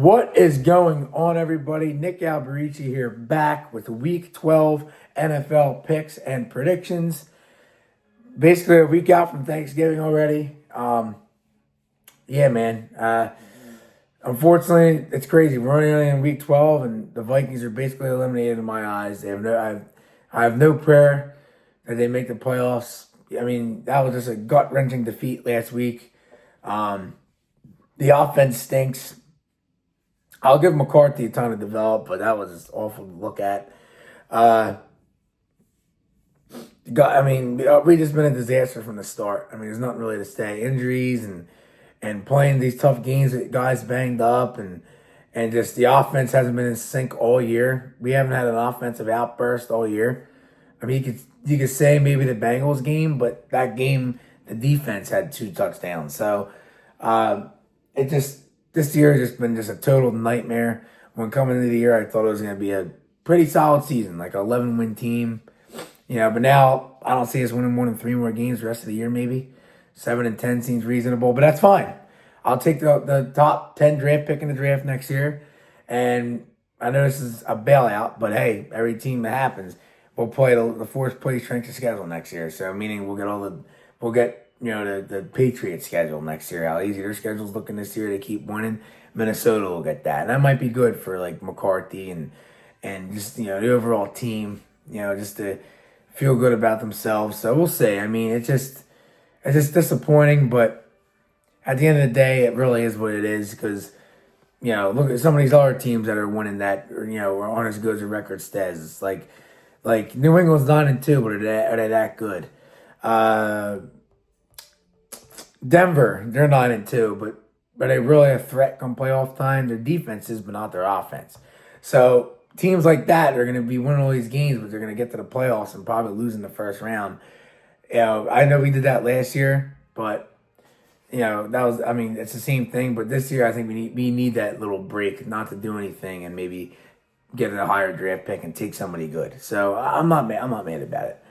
What is going on, everybody? Nick Alberici here, back with Week 12 NFL picks and predictions. Basically, a week out from Thanksgiving already. Yeah, man. Unfortunately, it's crazy. We're only in Week 12, and the Vikings are basically eliminated in my eyes. They have I have no prayer that they make the playoffs. I mean, that was just a gut wrenching defeat last week. Um, the offense stinks. I'll give McCarthy time to develop, but that was awful to look at. Uh, we just been a disaster from the start. I mean, there's nothing really to say. Injuries and playing these tough games with guys banged up and just the offense hasn't been in sync all year. We haven't had an offensive outburst all year. I mean, you could say maybe the Bengals game, but that game the defense had 2 touchdowns. So it just this year has just been just a total nightmare. When coming into the year, I thought it was going to be a pretty solid season, like an 11-win team. But now I don't see us winning more than 3 more games the rest of the year, maybe. 7-10 seems reasonable, but that's fine. I'll take the top 10 draft pick in the draft next year. And I know this is a bailout, but hey, every team that happens, we'll play the fourth place strength of schedule next year. So meaning we'll get the Patriots schedule next year. How easy their schedule's looking this year. They keep winning. Minnesota will get that. And that might be good for like McCarthy and just the overall team, just to feel good about themselves. So we'll see. I mean, it's just disappointing, but at the end of the day, it really is what it is because, look at some of these other teams that are winning that, or aren't as good as the record says. It's like New England's 9-2, but are they that good? Denver, they're 9-2, but are they really a threat come playoff time? Their defense is, but not their offense. So teams like that are going to be winning all these games, but they're going to get to the playoffs and probably lose in the first round. I know we did that last year, but that was. I mean, it's the same thing. But this year, I think we need that little break, not to do anything, and maybe get a higher draft pick and take somebody good. So I'm not mad. I'm not mad about it.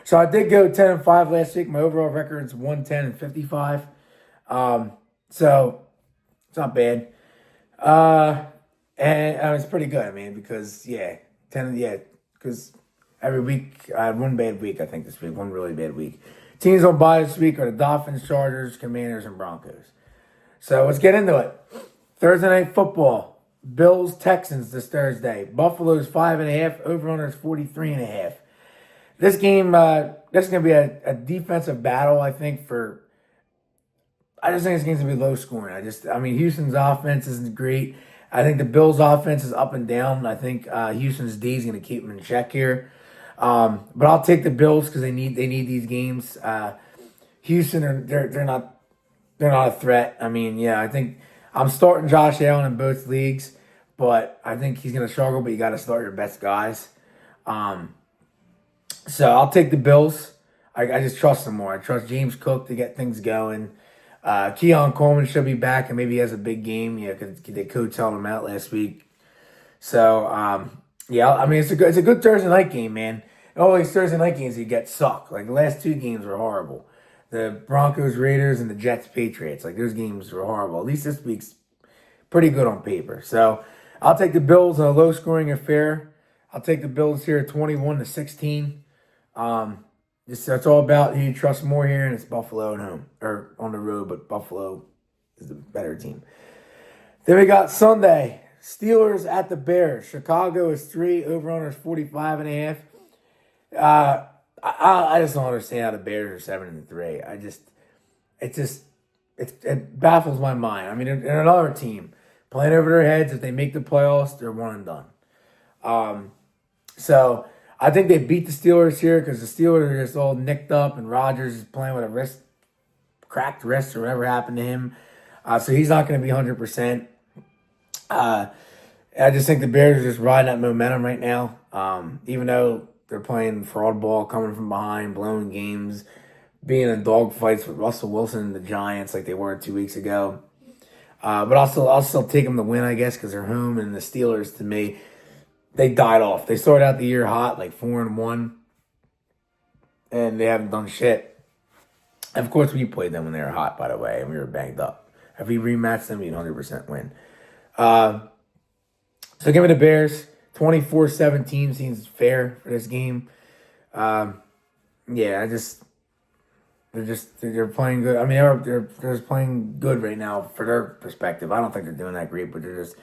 So I did go 10-5 last week. My overall record is 110-55. So it's not bad. And it's pretty good. I mean, because because every week I had one bad week. I think this week, one really bad week. Teams on bye this week are the Dolphins, Chargers, Commanders, and Broncos. So let's get into it. Thursday night football. Bills, Texans this Thursday. Buffalo's 5.5. Over-under is 43.5. This game, this is going to be a defensive battle, I think, I just think this game's going to be low scoring. Houston's offense isn't great. I think the Bills' offense is up and down. I think Houston's D is going to keep them in check here. But I'll take the Bills because they need these games. Houston, they're not a threat. I think I'm starting Josh Allen in both leagues, but I think he's going to struggle. But you got to start your best guys. So I'll take the Bills. I just trust them more. I trust James Cook to get things going. Keon Coleman should be back, and maybe he has a big game. Because the coach held him out last week. So it's a good Thursday night game, man. All these Thursday night games you get suck. Like the last 2 games were horrible. The Broncos Raiders and the Jets Patriots. Like those games were horrible. At least this week's pretty good on paper. So I'll take the Bills in a low scoring affair. I'll take the Bills here 21-16. That's all about who you trust more here, and it's Buffalo at home or on the road, but Buffalo is the better team. Then we got Sunday, Steelers at the Bears. Chicago is 3, over-under is 45.5. I just don't understand how the Bears are 7-3. It baffles my mind. I mean, they're another team playing over their heads. If they make the playoffs, they're one and done. So I think they beat the Steelers here because the Steelers are just all nicked up and Rodgers is playing with a cracked wrist or whatever happened to him. So he's not going to be 100%. I just think the Bears are just riding that momentum right now. Even though they're playing fraud ball, coming from behind, blowing games, being in dogfights with Russell Wilson and the Giants like they were 2 weeks ago. But I'll still take them to win, I guess, because they're home. And the Steelers, to me, they died off. They started out the year hot, like 4-1, and they haven't done shit. And of course, we played them when they were hot, by the way, and we were banged up. If we rematched them, we'd 100% win. So give me the Bears. 24-17 seems fair for this game. Um, yeah, they're playing good. I mean, they're just playing good right now for their perspective. I don't think they're doing that great, but they're just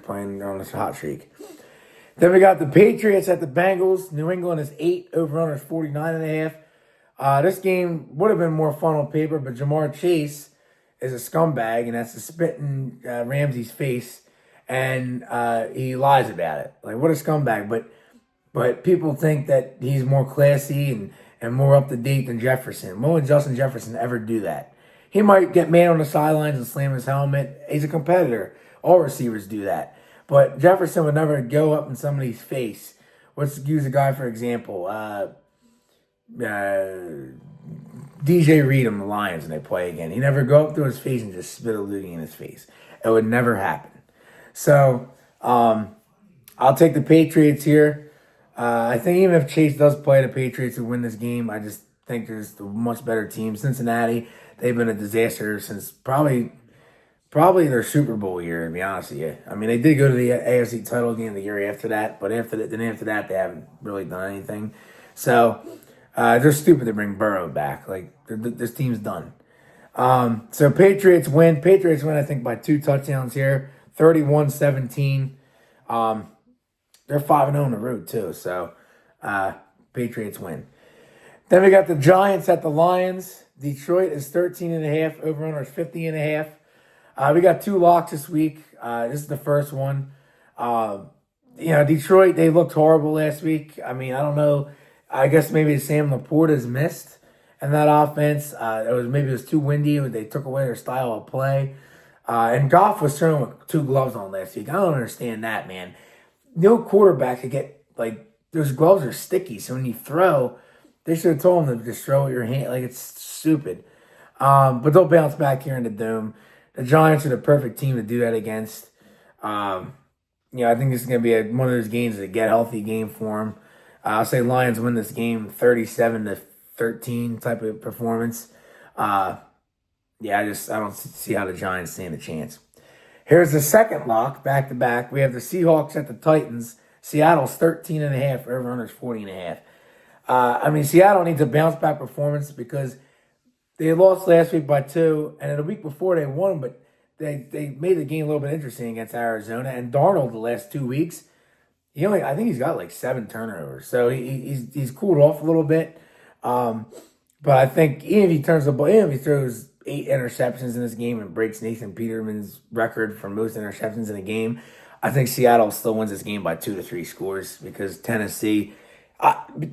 playing. They're on this hot streak. Then we got the Patriots at the Bengals. New England is 8, over-under is 49.5. This game would have been more fun on paper, but Jamar Chase is a scumbag, and that's to spit in Ramsey's face, and he lies about it. Like, what a scumbag. But people think that he's more classy and more up to date than Jefferson. When would Justin Jefferson ever do that? He might get mad on the sidelines and slam his helmet. He's a competitor. All receivers do that. But Jefferson would never go up in somebody's face. Let's use a guy for example. DJ Reed on the Lions when they play again. He never go up to his face and just spit a loogie in his face. It would never happen. So I'll take the Patriots here. I think even if Chase does play, the Patriots will win this game. I just think there's a much better team. Cincinnati, they've been a disaster since probably their Super Bowl year, to be honest with you. I mean, they did go to the AFC title game the year after that, but after that, they haven't really done anything. So they're stupid to bring Burrow back. Like, this team's done. So Patriots win. Patriots win, I think, by 2 touchdowns here, 31-17. They're 5-0 on the road, too. So Patriots win. Then we got the Giants at the Lions. Detroit is 13.5, over-under is 50.5. We got 2 locks this week. This is the first one. Detroit, they looked horrible last week. I mean, I don't know. I guess maybe Sam Laporta's missed in that offense. Maybe it was too windy. They took away their style of play. And Goff was throwing with 2 gloves on last week. I don't understand that, man. No quarterback could get, like, those gloves are sticky. So when you throw, they should have told him to just throw with your hand. Like, it's stupid. But they'll bounce back here in the Dome. The Giants are the perfect team to do that against. I think this is going to be one of those games, a get healthy game for them. I'll say Lions win this game 37-13 type of performance. I don't see how the Giants stand a chance. Here's the second lock, back to back. We have the Seahawks at the Titans. Seattle's 13.5, over-under is 40.5. Seattle needs a bounce back performance because they lost last week by 2, and the week before they won, but they made the game a little bit interesting against Arizona. And Darnold the last 2 weeks, I think he's got like 7 turnovers, so he's cooled off a little bit. But I think even if he turns the ball, even if he throws 8 interceptions in this game and breaks Nathan Peterman's record for most interceptions in a game, I think Seattle still wins this game by 2 to 3 scores because Tennessee.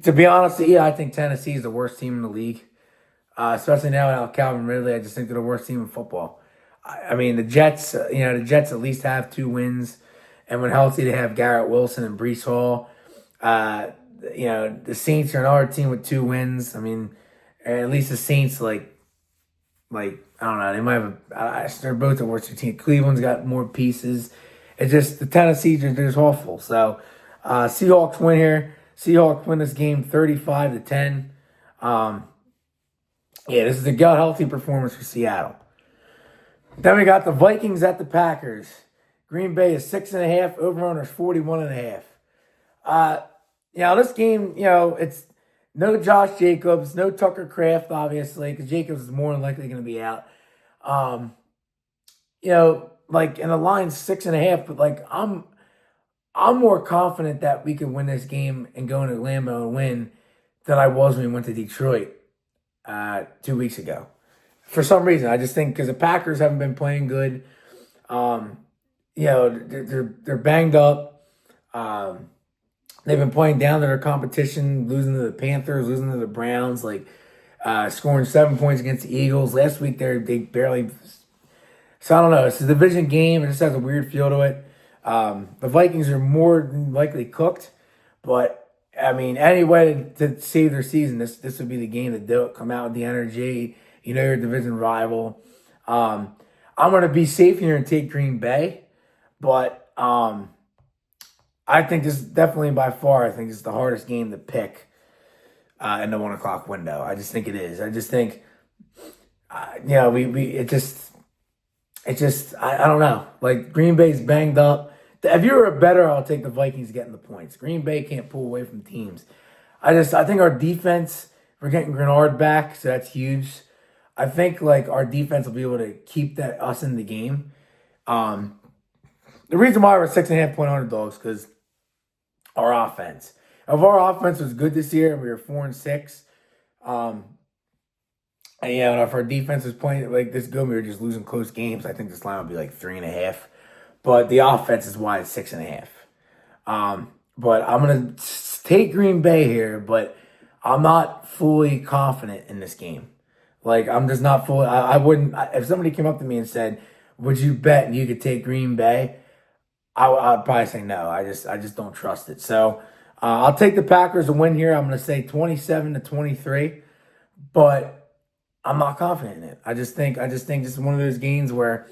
To be honest with you, I think Tennessee is the worst team in the league. Especially now without Calvin Ridley, I just think they're the worst team in football. The Jets, the Jets at least have 2 wins. And when healthy, they have Garrett Wilson and Breece Hall. The Saints are another team with 2 wins. At least the Saints, I don't know, they might have, they're both the worst team. Cleveland's got more pieces. It's just, the Tennessee, they're just awful. So, Seahawks win here. Seahawks win this game 35-10. This is a gut healthy performance for Seattle. Then we got the Vikings at the Packers. Green Bay is 6.5, over-under is 41.5. This game, it's no Josh Jacobs, no Tucker Kraft, obviously, because Jacobs is more than likely going to be out. And the line's 6.5, but I'm more confident that we can win this game and go into Lambeau and win than I was when we went to Detroit 2 weeks ago. For some reason, I just think because the Packers haven't been playing good. They're banged up. They've been playing down to their competition, losing to the Panthers, losing to the Browns, scoring 7 points against the Eagles. Last week, they barely. So I don't know. It's a division game. It just has a weird feel to it. The Vikings are more than likely cooked, but any way to save their season, this would be the game to do it. Come out with the energy. Your division rival. I'm going to be safe here and take Green Bay, but I think this is definitely by far, I think it's the hardest game to pick in the 1 o'clock window. I just think it is. I just think, it's just I don't know. Like Green Bay's banged up. If you were a better, I'll take the Vikings getting the points. Green Bay can't pull away from teams. I think our defense, we're getting Grenard back, so that's huge. I think like our defense will be able to keep that us in the game. Um, the reason why we're 6.5 point underdogs because our offense. If our offense was good this year and we were 4-6, um, and yeah, and if our defense was playing like this good, we were just losing close games. I think this line would be like 3.5. But the offense is why it's 6.5. But I'm gonna take Green Bay here, but I'm not fully confident in this game. Like I'm just not fully. I wouldn't. If somebody came up to me and said, "Would you bet you could take Green Bay?" I'd probably say no. I just don't trust it. So I'll take the Packers to win here. I'm gonna say 27-23, but I'm not confident in it. I just think this is one of those games where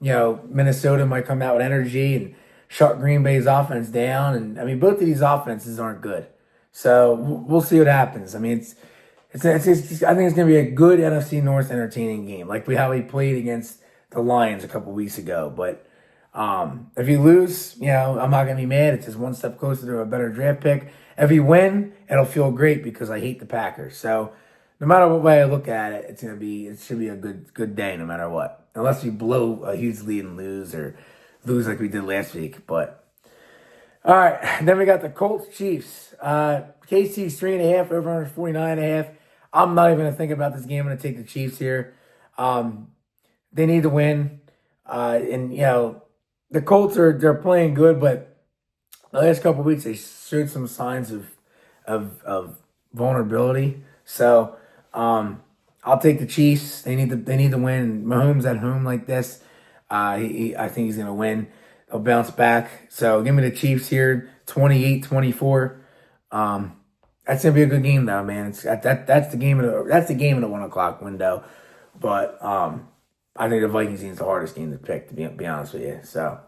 Minnesota might come out with energy and shut Green Bay's offense down. And I mean, both of these offenses aren't good. So we'll see what happens. I mean, I think it's going to be a good NFC North entertaining game, like how we played against the Lions a couple weeks ago. But if you lose, I'm not going to be mad. It's just one step closer to a better draft pick. If you win, it'll feel great because I hate the Packers. So no matter what way I look at it, it should be a good day no matter what. Unless we blow a huge lead and lose or lose like we did last week. But all right, then we got the Colts Chiefs. KC's 3.5 over under 49.5. I'm not even gonna think about this game. I'm gonna take the Chiefs here. They need to win. And the Colts they're playing good, but the last couple of weeks they showed some signs of vulnerability. So I'll take the Chiefs. They need to win. Mahomes at home like this, I think he's gonna win. They'll bounce back. So give me the Chiefs here, 28-24. That's gonna be a good game though, man. That's the game in the 1 o'clock window. But I think the Vikings game's the hardest game to pick, to be honest with you. So,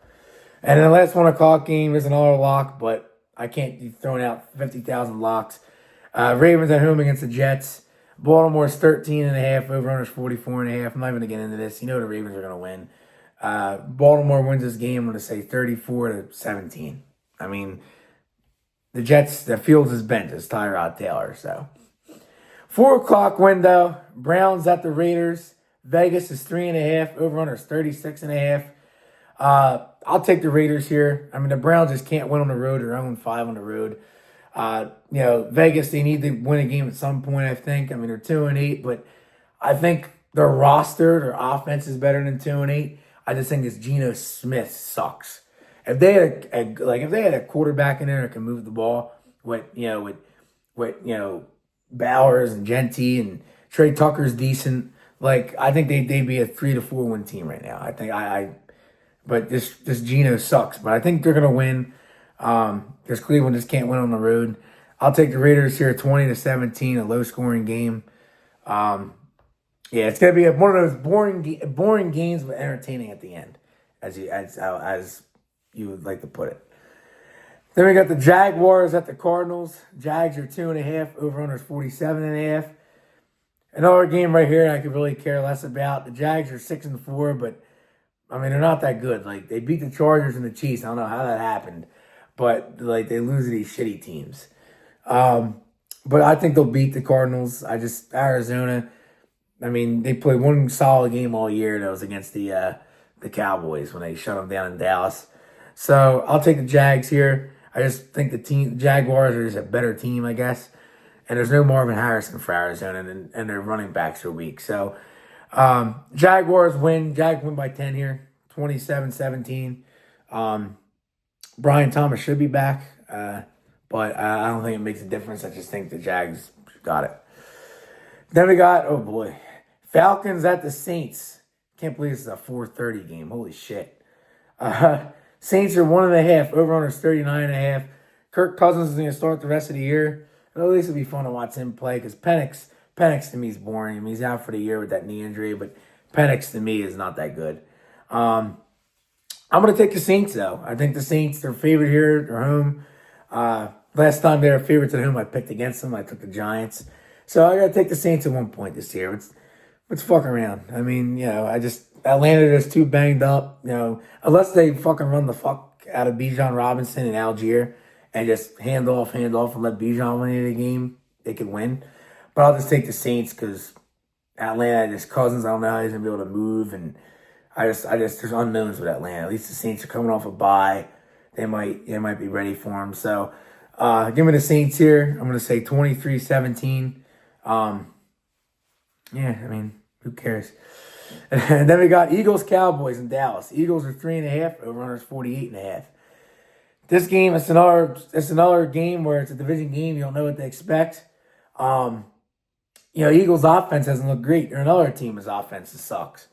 and then the last 1 o'clock game is another lock, but I can't be throwing out 50,000 locks. Ravens at home against the Jets. Baltimore's 13.5, over under 44.5. I'm not even gonna get into this. The Ravens are gonna win. Baltimore wins this game. I'm gonna say 34-17. I mean, the Jets, the field is bent. It's Tyrod Taylor. So 4 o'clock window. Browns at the Raiders. Vegas is 3.5. Over under is 36.5. I'll take the Raiders here. I mean, the Browns just can't win on the road. They're 0-5 on the road. Vegas, they need to win a game at some point, I think. I mean, they're 2-8, but I think their roster, their offense is better than 2-8. I just think this Geno Smith sucks. If they had a quarterback in there that can move the ball with Bowers and Genty and Trey Tucker's decent, I think they'd be a 3-4 win team right now. But this Geno sucks. But I think they're gonna win. Because Cleveland just can't win on the road. I'll take the Raiders here, 20-17, a low scoring game. It's gonna be one of those boring games, but entertaining at the end, as you would like to put it. Then we got the Jaguars at the Cardinals. Jags are 2.5, over under 47.5. Another game right here I could really care less about. The Jags are 6-4, but I mean they're not that good. They beat the Chargers and the Chiefs. I don't know how that happened, but they lose to these shitty teams. But I think they'll beat the Cardinals. Arizona. I mean, they played one solid game all year. That was against the Cowboys when they shut them down in Dallas. So I'll take the Jags here. I just think the Jaguars are just a better team, I guess. And there's no Marvin Harrison for Arizona, and their running backs are weak. So Jaguars win. Jags win by 10 here, 27-17. Brian Thomas should be back, but I don't think it makes a difference. I just think the Jags got it. Then we got, oh boy, Falcons at the Saints. Can't believe this is a 4:30 game. Holy shit. Saints are 1.5. Over under 39.5. Kirk Cousins is going to start the rest of the year. At least it'll be fun to watch him play because Penix to me is boring. I mean, he's out for the year with that knee injury, but Penix to me is not that good. I'm going to take the Saints, though. I think the Saints, they're favorite here. They're home. Last time they were favorites at home, I picked against them. I took the Giants. So I got to take the Saints at 1 point this year. Let's fuck around. I mean, Atlanta is too banged up. Unless they fucking run the fuck out of Bijan Robinson and Algier and just hand off, and let Bijan win the game, they could win. But I'll just take the Saints because Atlanta, just Cousins, I don't know how he's gonna be able to move, and there's unknowns with Atlanta. At least the Saints are coming off a bye. They might be ready for him. So, give me the Saints here. I'm gonna say 23-17. Yeah, I mean, who cares? And then we got Eagles Cowboys in Dallas. Eagles are 3.5. Over-under is 48.5. This game, it's another game where it's a division game. You don't know what to expect. Eagles offense hasn't looked great. They're another team whose offense sucks.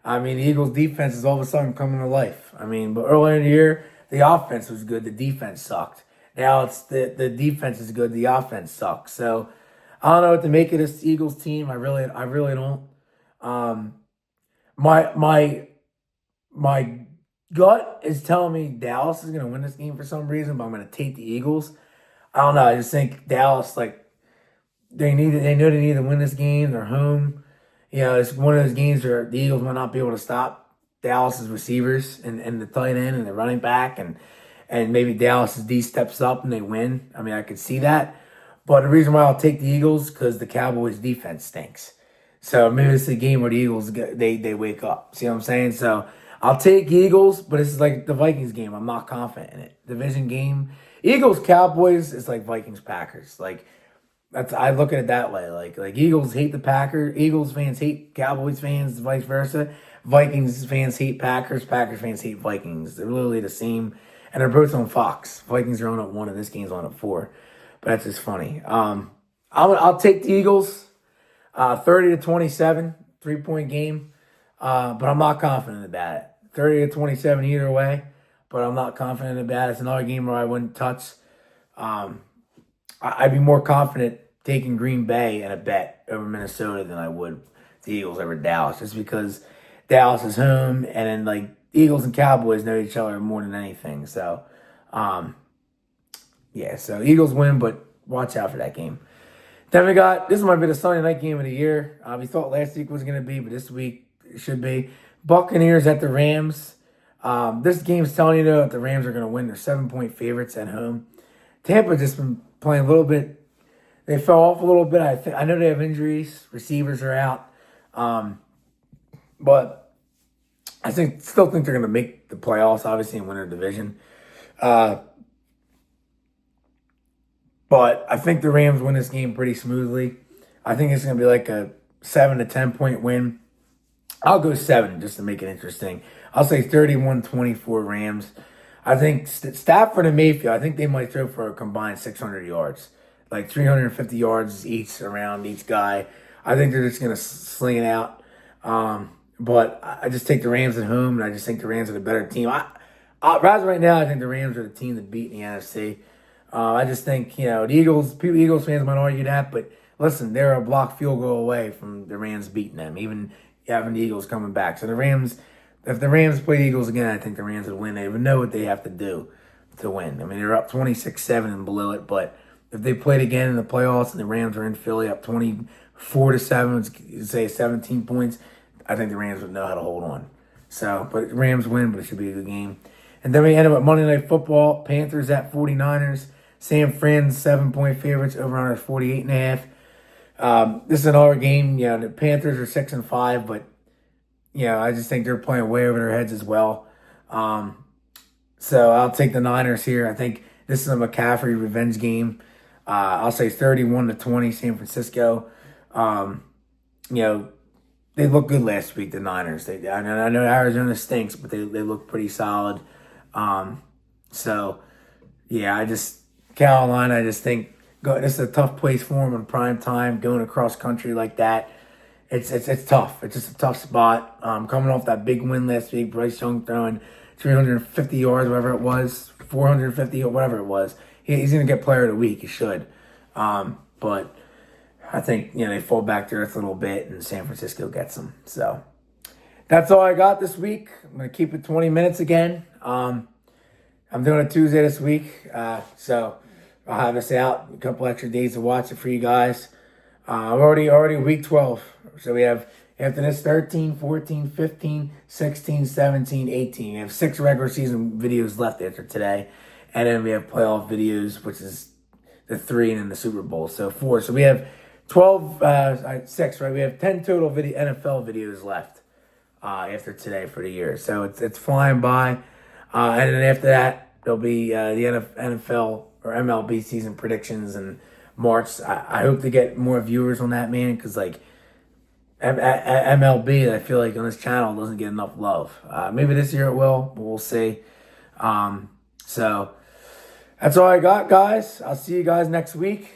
I mean, the Eagles defense is all of a sudden coming to life. I mean, but earlier in the year, the offense was good. The defense sucked. Now it's the defense is good. The offense sucks. So I don't know what to make of this Eagles team. I really don't. My gut is telling me Dallas is going to win this game for some reason, but I'm going to take the Eagles. I don't know. I just think Dallas, like, they know they need to win this game. They're home. It's one of those games where the Eagles might not be able to stop Dallas's receivers and the tight end and the running back, and maybe Dallas's D steps up and they win. I mean, I could see that. But the reason why I'll take the Eagles because the Cowboys' defense stinks. So maybe it's a game where the Eagles they wake up. See what I'm saying? So I'll take Eagles, but it's like the Vikings game. I'm not confident in it. Division game, Eagles Cowboys is like Vikings Packers. Like I look at it that way. Like Eagles hate the Packers. Eagles fans hate Cowboys fans, vice versa. Vikings fans hate Packers. Packers fans hate Vikings. They're literally the same, and they're both on Fox. Vikings are on at 1, and this game's on at 4. But that's just funny. I'll take the Eagles. 30-27, 3-point game. But I'm not confident about it. 30-27 either way, but I'm not confident about it. It's another game where I wouldn't touch. I'd be more confident taking Green Bay in a bet over Minnesota than I would the Eagles over Dallas, just because Dallas is home, and then like Eagles and Cowboys know each other more than anything. So, so Eagles win, but watch out for that game. Then we got, this might be the Sunday night game of the year. We thought last week was going to be, but this week it should be. Buccaneers at the Rams. This game's telling you that the Rams are going to win. They're 7-point favorites at home. Tampa just been playing a little bit. They fell off a little bit. I know they have injuries. Receivers are out. But I still think they're going to make the playoffs, obviously, and win their division. But I think the Rams win this game pretty smoothly. I think it's going to be like a 7 to 10 point win. I'll go 7 just to make it interesting. I'll say 31-24 Rams. I think Stafford and Mayfield, I think they might throw for a combined 600 yards. Like 350 yards each around each guy. I think they're just going to sling it out. But I just take the Rams at home, and I just think the Rams are the better team. Right now, I think the Rams are the team to beat in the NFC. I just think, the Eagles fans might argue that, but listen, they're a block field goal away from the Rams beating them, even having the Eagles coming back. So if the Rams play the Eagles again, I think the Rams would win. They would know what they have to do to win. I mean, they're up 26-7 and below it, but if they played again in the playoffs and the Rams are in Philly up 24-7, say 17 points, I think the Rams would know how to hold on. So, but Rams win, but it should be a good game. And then we end up at Monday Night Football, Panthers at 49ers. San Fran's 7-point favorites, over under 48.5. This is another game. The Panthers are 6-5, but I just think they're playing way over their heads as well. So I'll take the Niners here. I think this is a McCaffrey revenge game. I'll say 31-20 San Francisco. They looked good last week, the Niners. I know Arizona stinks, but they look pretty solid. Carolina, I just think this is a tough place for them in prime time, going across country like that. It's tough. It's just a tough spot. Coming off that big win last week, Bryce Young throwing 350 yards, whatever it was, 450 or whatever it was. He's going to get player of the week. He should. But I think, they fall back to earth a little bit and San Francisco gets them. So that's all I got this week. I'm going to keep it 20 minutes again. I'm doing a Tuesday this week. So I'll have this out, a couple extra days to watch it for you guys. I'm already week 12. So we have After this, 13, 14, 15, 16, 17, 18. We have 6 regular season videos left after today. And then we have playoff videos, which is the 3 and then the Super Bowl. So 4. So we have 6, right? We have 10 total NFL videos left after today for the year. So it's flying by. And then after that, there'll be the NFL or MLB season predictions in March. I hope to get more viewers on that, man, because like MLB, I feel like on this channel doesn't get enough love. Maybe this year it will, but we'll see. So that's all I got, guys. I'll see you guys next week.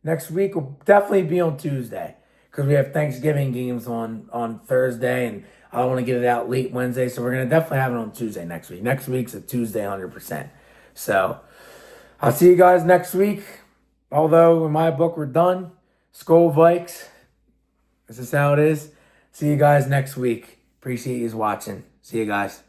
Next week will definitely be on Tuesday because we have Thanksgiving games on Thursday, and I don't want to get it out late Wednesday, so we're going to definitely have it on Tuesday next week. Next week's a Tuesday 100%. So I'll see you guys next week. Although in my book we're done. Skol Vikes. This is how it is. See you guys next week. Appreciate you watching. See you guys.